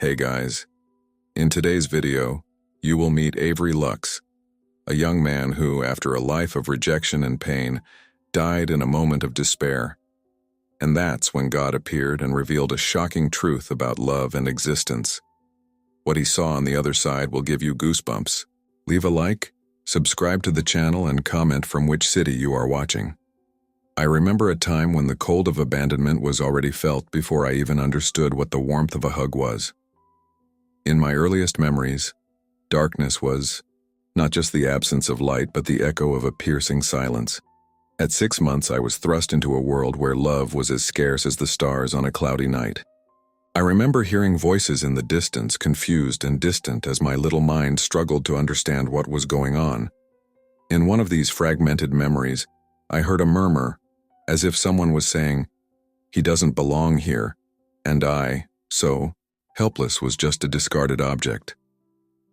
Hey guys, in today's video, you will meet Avery Lux, a young man who, after a life of rejection and pain, died in a moment of despair. And that's when God appeared and revealed a shocking truth about love and existence. What he saw on the other side will give you goosebumps. Leave a like, subscribe to the channel, and comment from which city you are watching. I remember a time when the cold of abandonment was already felt before I even understood what the warmth of a hug was. In my earliest memories, darkness was not just the absence of light, but the echo of a piercing silence. At 6 months, I was thrust into a world where love was as scarce as the stars on a cloudy night. I remember hearing voices in the distance, confused and distant, as my little mind struggled to understand what was going on. In one of these fragmented memories, I heard a murmur, as if someone was saying, "He doesn't belong here," and I, so helpless, was just a discarded object.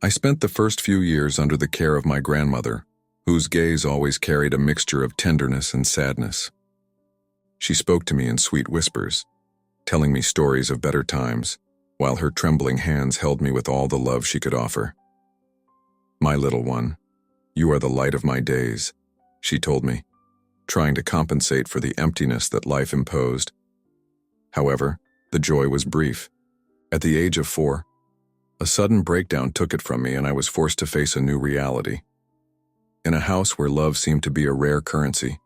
I spent the first few years under the care of my grandmother, whose gaze always carried a mixture of tenderness and sadness. She spoke to me in sweet whispers, telling me stories of better times, while her trembling hands held me with all the love she could offer. "My little one, you are the light of my days," she told me, trying to compensate for the emptiness that life imposed. However, the joy was brief. At the age of 4, a sudden breakdown took it from me, and I was forced to face a new reality. In a house where love seemed to be a rare currency,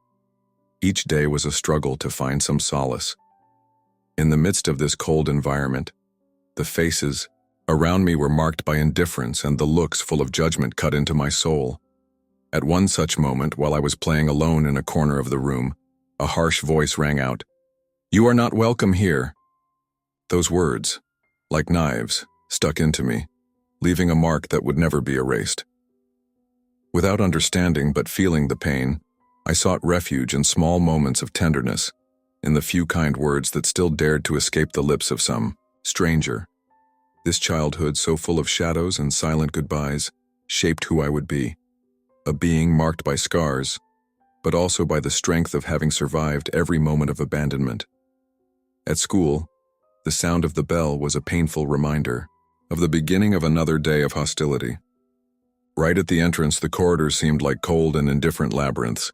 each day was a struggle to find some solace. In the midst of this cold environment, the faces around me were marked by indifference, and the looks full of judgment cut into my soul. At one such moment, while I was playing alone in a corner of the room, a harsh voice rang out, "You are not welcome here." Those words, like knives, stuck into me, leaving a mark that would never be erased. Without understanding but feeling the pain, I sought refuge in small moments of tenderness, in the few kind words that still dared to escape the lips of some stranger. This childhood, so full of shadows and silent goodbyes, shaped who I would be. A being marked by scars, but also by the strength of having survived every moment of abandonment. At school, the sound of the bell was a painful reminder of the beginning of another day of hostility. Right at the entrance, the corridors seemed like cold and indifferent labyrinths,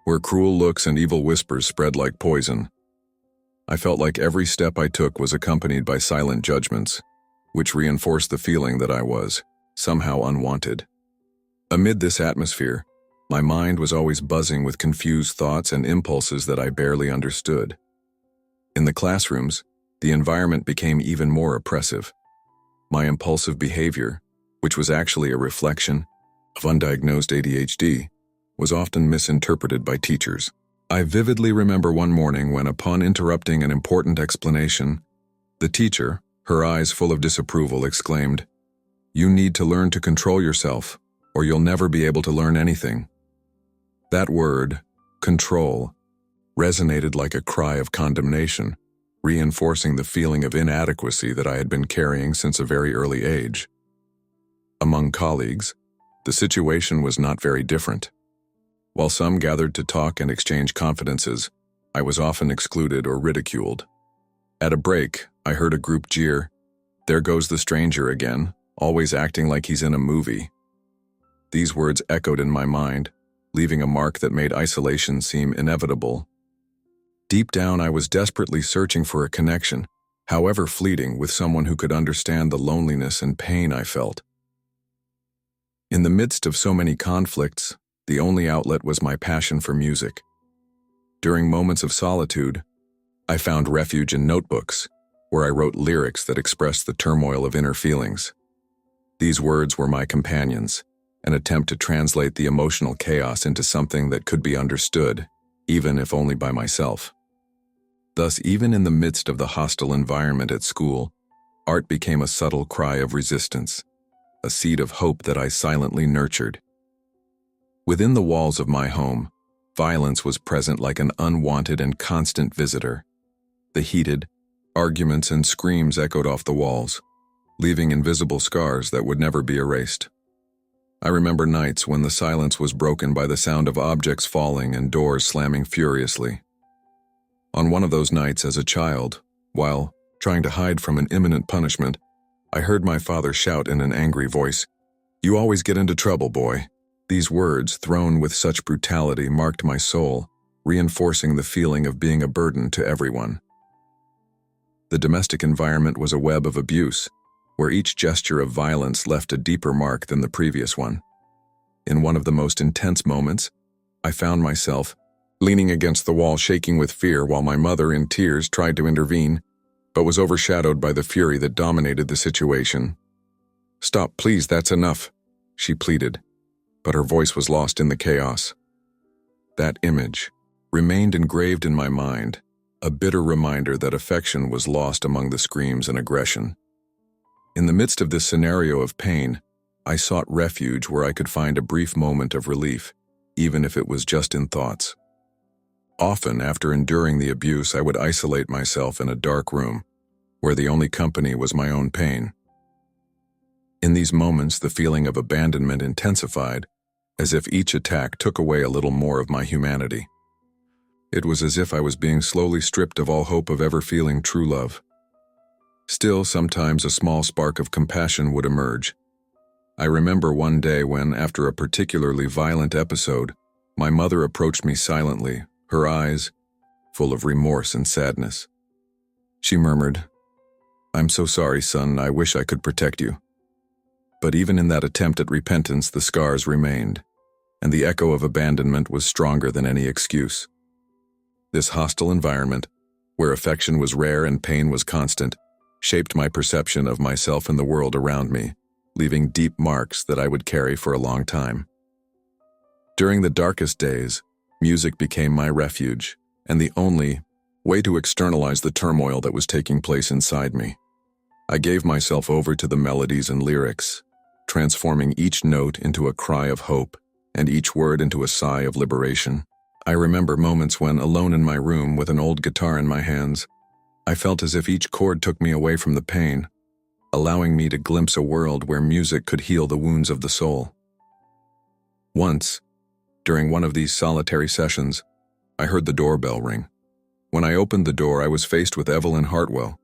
where cruel looks and evil whispers spread like poison. I felt like every step I took was accompanied by silent judgments, which reinforced the feeling that I was somehow unwanted. Amid this atmosphere, my mind was always buzzing with confused thoughts and impulses that I barely understood. In the classrooms, the environment became even more oppressive. My impulsive behavior, which was actually a reflection of undiagnosed ADHD, was often misinterpreted by teachers. I vividly remember one morning when, upon interrupting an important explanation, the teacher, her eyes full of disapproval, exclaimed, "You need to learn to control yourself, or you'll never be able to learn anything." That word, control, resonated like a cry of condemnation, reinforcing the feeling of inadequacy that I had been carrying since a very early age. Among colleagues, the situation was not very different. While some gathered to talk and exchange confidences, I was often excluded or ridiculed. At a break, I heard a group jeer, "There goes the stranger again, always acting like he's in a movie." These words echoed in my mind, leaving a mark that made isolation seem inevitable. Deep down, I was desperately searching for a connection, however fleeting, with someone who could understand the loneliness and pain I felt. In the midst of so many conflicts, the only outlet was my passion for music. During moments of solitude, I found refuge in notebooks, where I wrote lyrics that expressed the turmoil of inner feelings. These words were my companions, an attempt to translate the emotional chaos into something that could be understood, even if only by myself. Thus, even in the midst of the hostile environment at school, art became a subtle cry of resistance, a seed of hope that I silently nurtured. Within the walls of my home, violence was present like an unwanted and constant visitor. The heated arguments and screams echoed off the walls, leaving invisible scars that would never be erased. I remember nights when the silence was broken by the sound of objects falling and doors slamming furiously. On one of those nights as a child, while trying to hide from an imminent punishment, I heard my father shout in an angry voice, "You always get into trouble, boy." These words, thrown with such brutality, marked my soul, reinforcing the feeling of being a burden to everyone. The domestic environment was a web of abuse, where each gesture of violence left a deeper mark than the previous one. In one of the most intense moments, I found myself leaning against the wall, shaking with fear, while my mother, in tears, tried to intervene, but was overshadowed by the fury that dominated the situation. "Stop, please, that's enough," she pleaded, but her voice was lost in the chaos. That image remained engraved in my mind, a bitter reminder that affection was lost among the screams and aggression. In the midst of this scenario of pain, I sought refuge where I could find a brief moment of relief, even if it was just in thoughts. Often, after enduring the abuse, I would isolate myself in a dark room, where the only company was my own pain. In these moments, the feeling of abandonment intensified, as if each attack took away a little more of my humanity. It was as if I was being slowly stripped of all hope of ever feeling true love. Still, sometimes a small spark of compassion would emerge. I remember one day when, after a particularly violent episode, my mother approached me silently, her eyes full of remorse and sadness. She murmured, "I'm so sorry, son, I wish I could protect you." But even in that attempt at repentance, the scars remained, and the echo of abandonment was stronger than any excuse. This hostile environment, where affection was rare and pain was constant, shaped my perception of myself and the world around me, leaving deep marks that I would carry for a long time. During the darkest days, music became my refuge, and the only way to externalize the turmoil that was taking place inside me. I gave myself over to the melodies and lyrics, transforming each note into a cry of hope and each word into a sigh of liberation. I remember moments when, alone in my room with an old guitar in my hands, I felt as if each chord took me away from the pain, allowing me to glimpse a world where music could heal the wounds of the soul. Once, during one of these solitary sessions, I heard the doorbell ring. When I opened the door, I was faced with Evelyn Hartwell,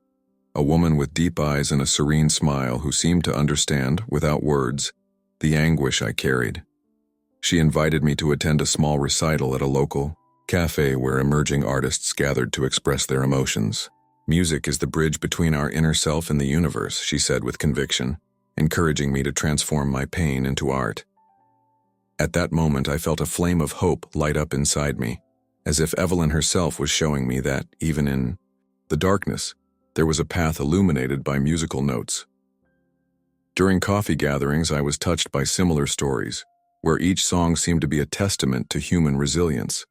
a woman with deep eyes and a serene smile who seemed to understand, without words, the anguish I carried. She invited me to attend a small recital at a local cafe where emerging artists gathered to express their emotions. "Music is the bridge between our inner self and the universe," she said with conviction, encouraging me to transform my pain into art. At that moment, I felt a flame of hope light up inside me, as if Evelyn herself was showing me that, even in the darkness, there was a path illuminated by musical notes. During coffee gatherings, I was touched by similar stories, where each song seemed to be a testament to human resilience.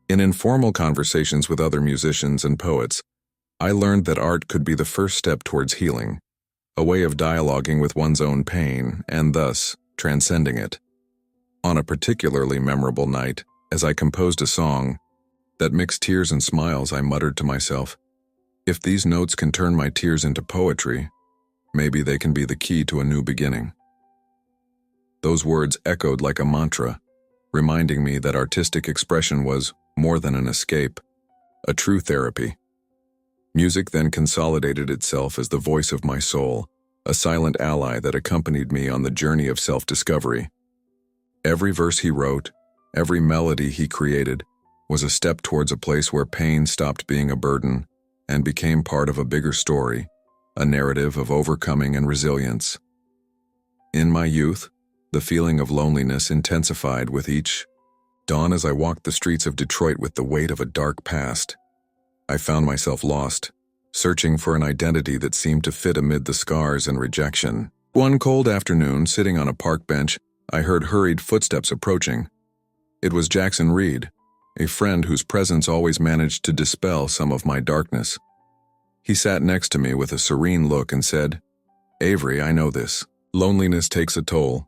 In informal conversations with other musicians and poets, I learned that art could be the first step towards healing, a way of dialoguing with one's own pain and thus transcending it. On a particularly memorable night, as I composed a song that mixed tears and smiles, I muttered to myself, "If these notes can turn my tears into poetry, maybe they can be the key to a new beginning." Those words echoed like a mantra, reminding me that artistic expression was more than an escape, a true therapy. Music then consolidated itself as the voice of my soul, a silent ally that accompanied me on the journey of self-discovery. Every verse he wrote, every melody he created, was a step towards a place where pain stopped being a burden and became part of a bigger story, a narrative of overcoming and resilience. In my youth, the feeling of loneliness intensified with each dawn as I walked the streets of Detroit with the weight of a dark past. I found myself lost, searching for an identity that seemed to fit amid the scars and rejection. One cold afternoon, sitting on a park bench, I heard hurried footsteps approaching. It was Jackson Reed, a friend whose presence always managed to dispel some of my darkness. He sat next to me with a serene look and said, "Avery, I know this. Loneliness takes a toll,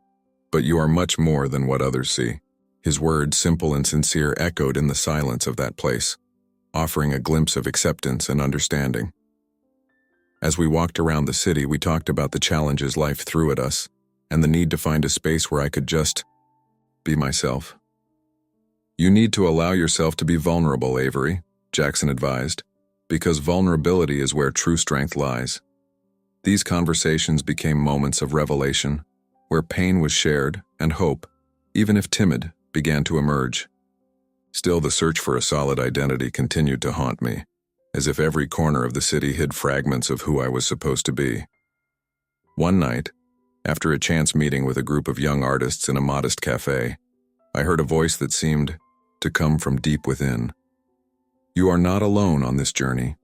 but you are much more than what others see." His words, simple and sincere, echoed in the silence of that place, offering a glimpse of acceptance and understanding. As we walked around the city, we talked about the challenges life threw at us and the need to find a space where I could just be myself. "You need to allow yourself to be vulnerable, Avery," Jackson advised, "because vulnerability is where true strength lies." These conversations became moments of revelation, where pain was shared and hope, even if timid, began to emerge. Still, the search for a solid identity continued to haunt me, as if every corner of the city hid fragments of who I was supposed to be. One night, after a chance meeting with a group of young artists in a modest cafe, I heard a voice that seemed to come from deep within. "You are not alone on this journey.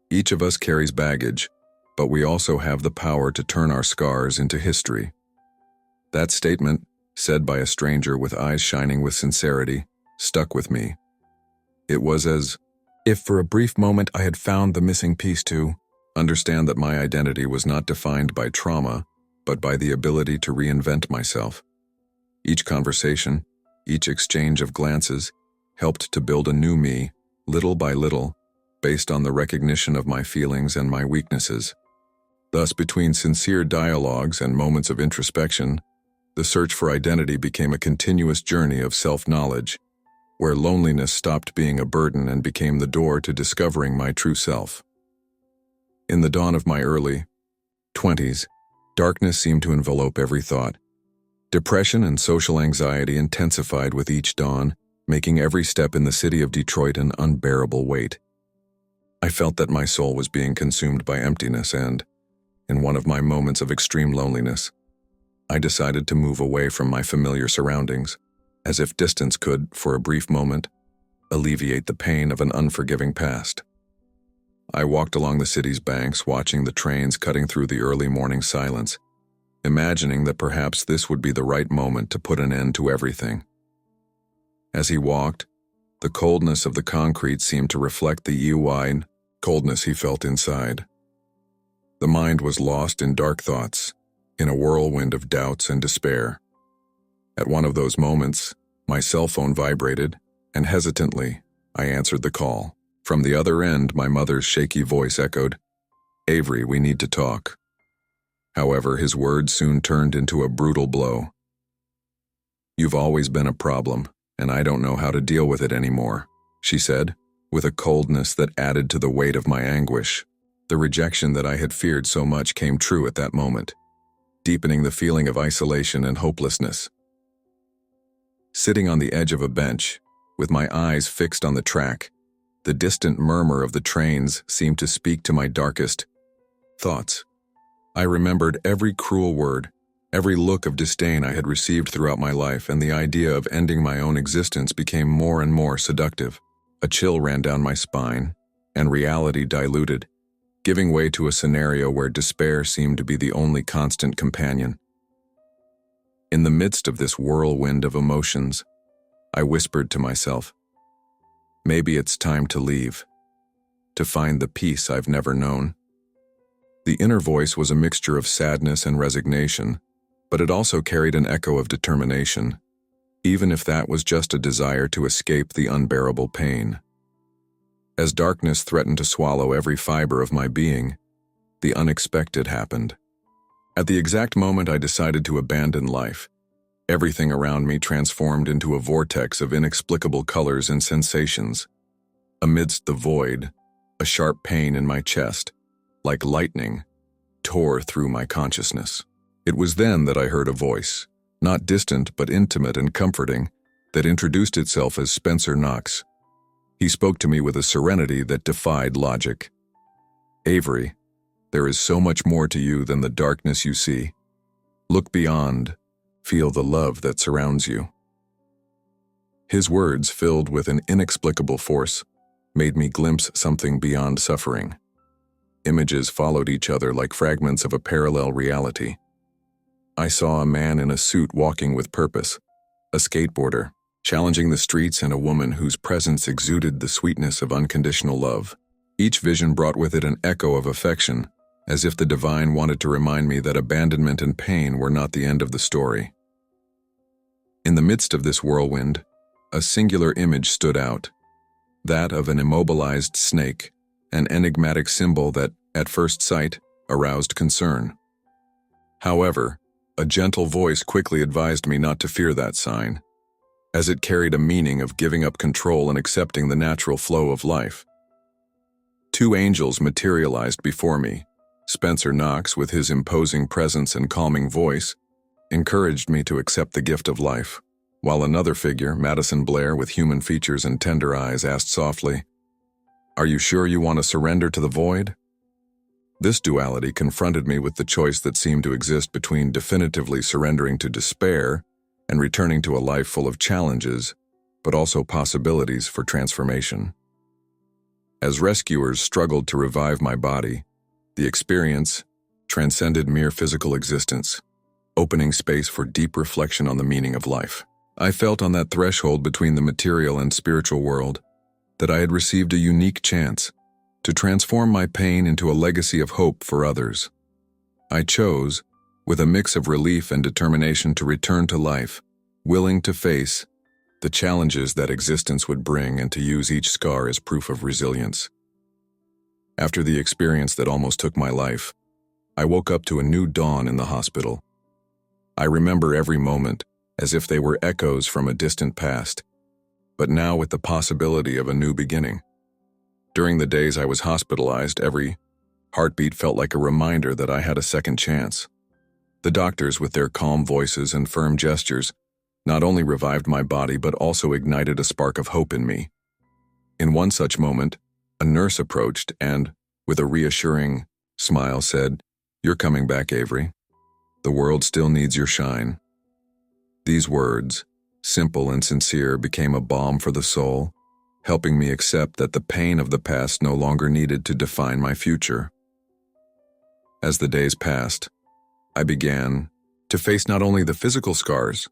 Each of us carries baggage, but we also have the power to turn our scars into history." That statement, said by a stranger with eyes shining with sincerity, stuck with me. It was as if for a brief moment I had found the missing piece to understand that my identity was not defined by trauma, but by the ability to reinvent myself. Each conversation, each exchange of glances, helped to build a new me, little by little, based on the recognition of my feelings and my weaknesses. Thus, between sincere dialogues and moments of introspection, the search for identity became a continuous journey of self-knowledge, where loneliness stopped being a burden and became the door to discovering my true self. In the dawn of my early 20s, darkness seemed to envelop every thought. Depression and social anxiety intensified with each dawn, making every step in the city of Detroit an unbearable weight. I felt that my soul was being consumed by emptiness and, in one of my moments of extreme loneliness, I decided to move away from my familiar surroundings, as if distance could, for a brief moment, alleviate the pain of an unforgiving past. I walked along the city's banks, watching the trains cutting through the early morning silence, imagining that perhaps this would be the right moment to put an end to everything. As he walked, the coldness of the concrete seemed to reflect the ew-wide coldness he felt inside. The mind was lost in dark thoughts, in a whirlwind of doubts and despair. At one of those moments, my cell phone vibrated, and hesitantly, I answered the call. From the other end, my mother's shaky voice echoed, "Avery, we need to talk." However, his words soon turned into a brutal blow. "You've always been a problem, and I don't know how to deal with it anymore," she said, with a coldness that added to the weight of my anguish. The rejection that I had feared so much came true at that moment, deepening the feeling of isolation and hopelessness. Sitting on the edge of a bench, with my eyes fixed on the track, the distant murmur of the trains seemed to speak to my darkest thoughts. I remembered every cruel word, every look of disdain I had received throughout my life, and the idea of ending my own existence became more and more seductive. A chill ran down my spine, and reality diluted, giving way to a scenario where despair seemed to be the only constant companion. In the midst of this whirlwind of emotions, I whispered to myself, "Maybe it's time to leave, to find the peace I've never known." The inner voice was a mixture of sadness and resignation, but it also carried an echo of determination, even if that was just a desire to escape the unbearable pain. As darkness threatened to swallow every fiber of my being, the unexpected happened. At the exact moment I decided to abandon life, everything around me transformed into a vortex of inexplicable colors and sensations. Amidst the void, a sharp pain in my chest, like lightning, tore through my consciousness. It was then that I heard a voice, not distant but intimate and comforting, that introduced itself as Spencer Knox. He spoke to me with a serenity that defied logic. "Avery, there is so much more to you than the darkness you see. Look beyond, feel the love that surrounds you." His words, filled with an inexplicable force, made me glimpse something beyond suffering. Images followed each other like fragments of a parallel reality. I saw a man in a suit walking with purpose, a skateboarder, challenging the streets, and a woman whose presence exuded the sweetness of unconditional love. Each vision brought with it an echo of affection, as if the divine wanted to remind me that abandonment and pain were not the end of the story. In the midst of this whirlwind, a singular image stood out, that of an immobilized snake, an enigmatic symbol that, at first sight, aroused concern. However, a gentle voice quickly advised me not to fear that sign, as it carried a meaning of giving up control and accepting the natural flow of life. Two angels materialized before me, Spencer Knox, with his imposing presence and calming voice, encouraged me to accept the gift of life, while another figure, Madison Blair, with human features and tender eyes, asked softly, "Are you sure you want to surrender to the void?" This duality confronted me with the choice that seemed to exist between definitively surrendering to despair and returning to a life full of challenges, but also possibilities for transformation. As rescuers struggled to revive my body, the experience transcended mere physical existence, opening space for deep reflection on the meaning of life. I felt on that threshold between the material and spiritual world that I had received a unique chance to transform my pain into a legacy of hope for others. I chose, with a mix of relief and determination, to return to life, willing to face the challenges that existence would bring and to use each scar as proof of resilience. After the experience that almost took my life, I woke up to a new dawn in the hospital. I remember every moment as if they were echoes from a distant past, but now with the possibility of a new beginning. During the days I was hospitalized, every heartbeat felt like a reminder that I had a second chance. The doctors, with their calm voices and firm gestures, not only revived my body but also ignited a spark of hope in me. In one such moment, a nurse approached and, with a reassuring smile, said, "You're coming back, Avery. The world still needs your shine." These words, simple and sincere, became a balm for the soul, helping me accept that the pain of the past no longer needed to define my future. As the days passed, I began to face not only the physical scars,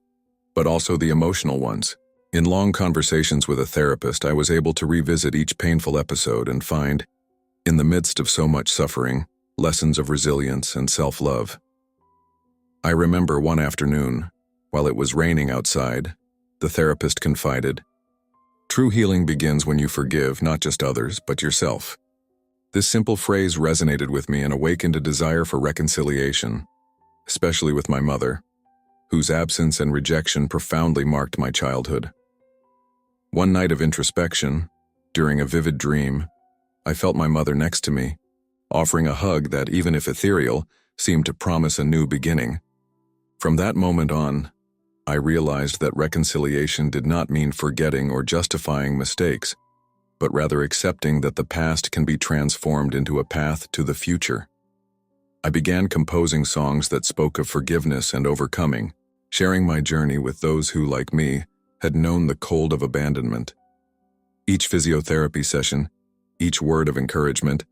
but also the emotional ones. In long conversations with a therapist, I was able to revisit each painful episode and find, in the midst of so much suffering, lessons of resilience and self-love. I remember one afternoon, while it was raining outside, the therapist confided, "True healing begins when you forgive not just others, but yourself." This simple phrase resonated with me and awakened a desire for reconciliation, especially with my mother, whose absence and rejection profoundly marked my childhood. One night of introspection, during a vivid dream, I felt my mother next to me, offering a hug that, even if ethereal, seemed to promise a new beginning. From that moment on, I realized that reconciliation did not mean forgetting or justifying mistakes, but rather accepting that the past can be transformed into a path to the future. I began composing songs that spoke of forgiveness and overcoming, sharing my journey with those who, like me, had known the cold of abandonment. Each physiotherapy session, each word of encouragement,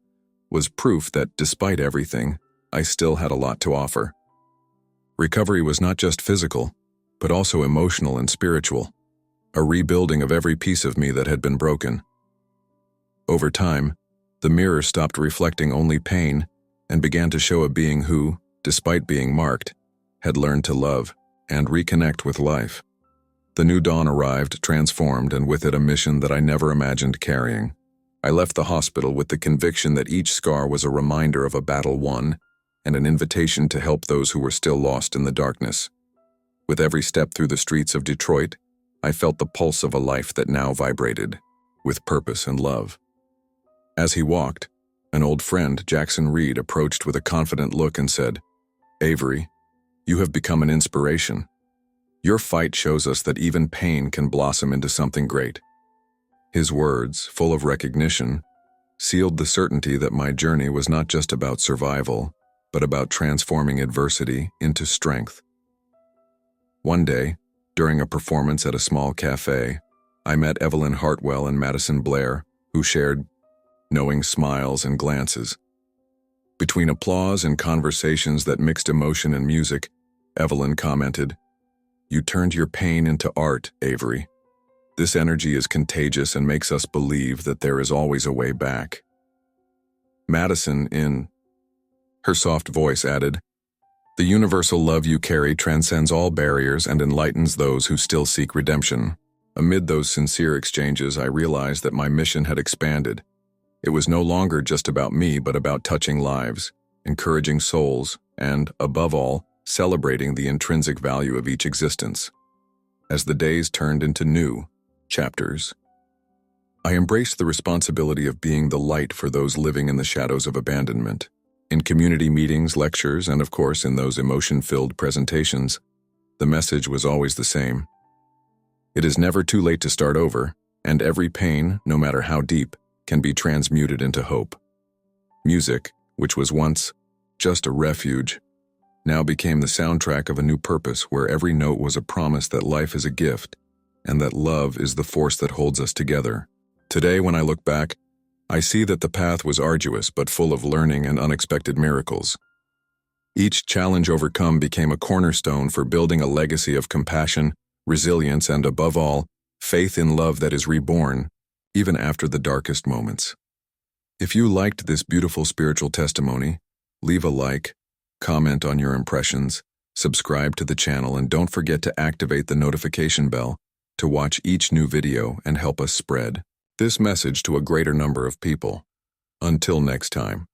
was proof that, despite everything, I still had a lot to offer. Recovery was not just physical, but also emotional and spiritual, a rebuilding of every piece of me that had been broken. Over time, the mirror stopped reflecting only pain and began to show a being who, despite being marked, had learned to love and reconnect with life. The new dawn arrived, transformed, and with it a mission that I never imagined carrying. I left the hospital with the conviction that each scar was a reminder of a battle won and an invitation to help those who were still lost in the darkness. With every step through the streets of Detroit, I felt the pulse of a life that now vibrated, with purpose and love. As he walked, an old friend, Jackson Reed, approached with a confident look and said, "Avery, you have become an inspiration. Your fight shows us that even pain can blossom into something great." His words, full of recognition, sealed the certainty that my journey was not just about survival, but about transforming adversity into strength. One day, during a performance at a small cafe, I met Evelyn Hartwell and Madison Blair, who shared knowing smiles and glances. Between applause and conversations that mixed emotion and music, Evelyn commented, "You turned your pain into art, Avery. This energy is contagious and makes us believe that there is always a way back." Madison, in her soft voice, added, "The universal love you carry transcends all barriers and enlightens those who still seek redemption." Amid those sincere exchanges, I realized that my mission had expanded. It was no longer just about me, but about touching lives, encouraging souls, and, above all, celebrating the intrinsic value of each existence. As the days turned into new chapters, I embraced the responsibility of being the light for those living in the shadows of abandonment. In community meetings, lectures, and of course in those emotion-filled presentations, the message was always the same. It is never too late to start over, and every pain, no matter how deep, can be transmuted into hope. Music, which was once just a refuge, now became the soundtrack of a new purpose where every note was a promise that life is a gift and that love is the force that holds us together. Today, when I look back, I see that the path was arduous but full of learning and unexpected miracles. Each challenge overcome became a cornerstone for building a legacy of compassion, resilience, and above all, faith in love that is reborn, even after the darkest moments. If you liked this beautiful spiritual testimony, leave a like, comment on your impressions, subscribe to the channel, and don't forget to activate the notification bell to watch each new video and help us spread this message to a greater number of people. Until next time.